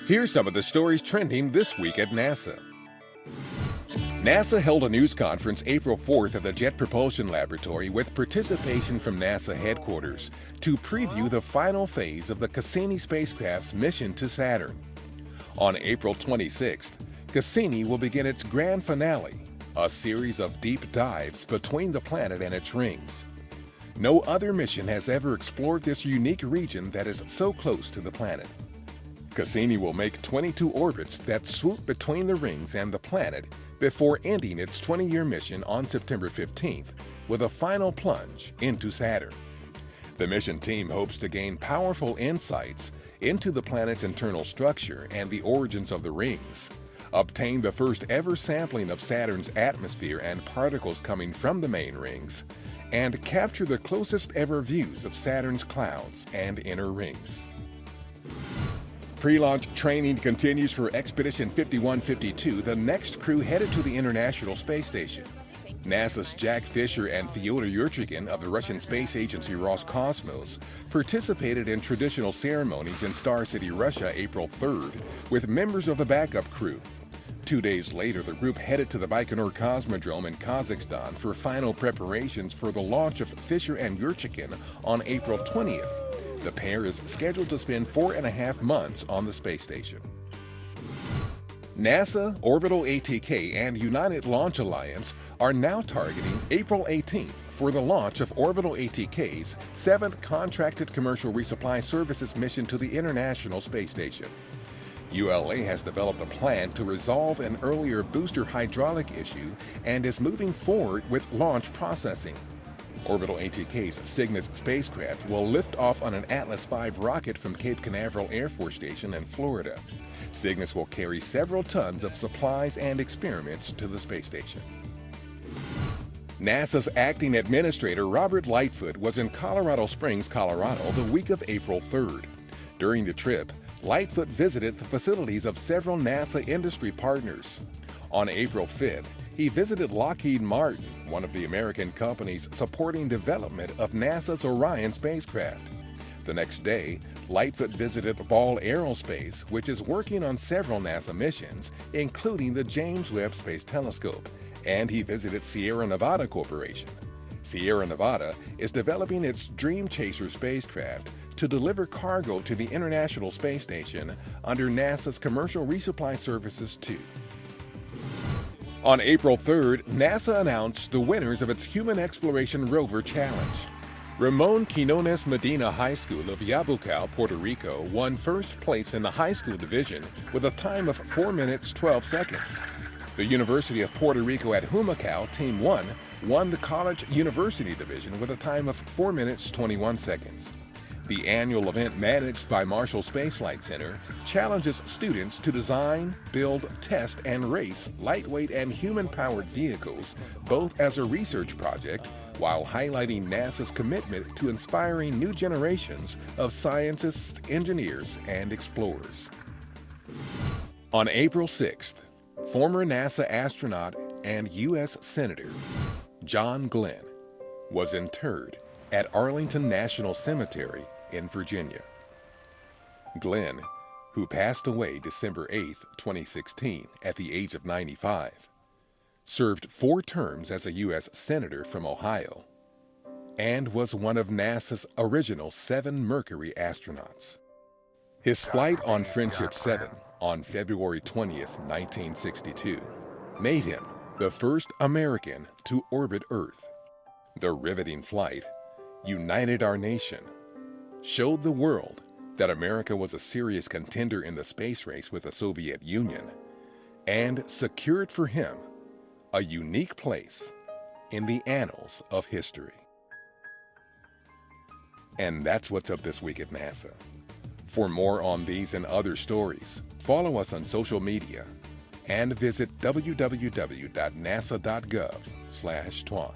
Here's some of the stories trending this week at NASA. NASA held a news conference April 4th at the Jet Propulsion Laboratory with participation from NASA headquarters to preview the final phase of the Cassini spacecraft's mission to Saturn. On April 26th, Cassini will begin its grand finale, a series of deep dives between the planet and its rings. No other mission has ever explored this unique region that is so close to the planet. Cassini will make 22 orbits that swoop between the rings and the planet before ending its 20-year mission on September 15th with a final plunge into Saturn. The mission team hopes to gain powerful insights into the planet's internal structure and the origins of the rings, obtain the first ever sampling of Saturn's atmosphere and particles coming from the main rings, and capture the closest ever views of Saturn's clouds and inner rings. Pre-launch training continues for Expedition 5152, the next crew headed to the International Space Station. NASA's Jack Fisher and Fyodor Yurchagin of the Russian space agency Roscosmos participated in traditional ceremonies in Star City, Russia, April 3rd, with members of the backup crew. 2 days later, the group headed to the Baikonur Cosmodrome in Kazakhstan for final preparations for the launch of Fisher and Yurchagin on April 20th. The pair is scheduled to spend 4.5 months on the space station. NASA, Orbital ATK, and United Launch Alliance are now targeting April 18th for the launch of Orbital ATK's 7th contracted commercial resupply services mission to the International Space Station. ULA has developed a plan to resolve an earlier booster hydraulic issue and is moving forward with launch processing. Orbital ATK's Cygnus spacecraft will lift off on an Atlas V rocket from Cape Canaveral Air Force Station in Florida. Cygnus will carry several tons of supplies and experiments to the space station. NASA's acting administrator Robert Lightfoot was in Colorado Springs, Colorado the week of April 3rd. During the trip, Lightfoot visited the facilities of several NASA industry partners. On April 5th, he visited Lockheed Martin, one of the American companies supporting development of NASA's Orion spacecraft. The next day, Lightfoot visited Ball Aerospace, which is working on several NASA missions, including the James Webb Space Telescope, and he visited Sierra Nevada Corporation. Sierra Nevada is developing its Dream Chaser spacecraft to deliver cargo to the International Space Station under NASA's Commercial Resupply Services 2. On April 3rd, NASA announced the winners of its Human Exploration Rover Challenge. Ramon Quinones Medina High School of Yabucoa, Puerto Rico, won first place in the high school division with a time of 4 minutes 12 seconds. The University of Puerto Rico at Humacao, Team 1, won the college-university division with a time of 4 minutes 21 seconds. The annual event, managed by Marshall Space Flight Center, challenges students to design, build, test, and race lightweight and human-powered vehicles, both as a research project while highlighting NASA's commitment to inspiring new generations of scientists, engineers, and explorers. On April 6th, former NASA astronaut and U.S. Senator John Glenn was interred at Arlington National Cemetery in Virginia. Glenn, who passed away December 8, 2016, at the age of 95, served 4 terms as a U.S. Senator from Ohio and was one of NASA's original 7 Mercury astronauts. His flight on Friendship 7 on February 20, 1962, made him the first American to orbit Earth. The riveting flight united our nation, showed the world that America was a serious contender in the space race with the Soviet Union, and secured for him a unique place in the annals of history. And that's what's up this week at NASA. For more on these and other stories, follow us on social media and visit www.nasa.gov/twan.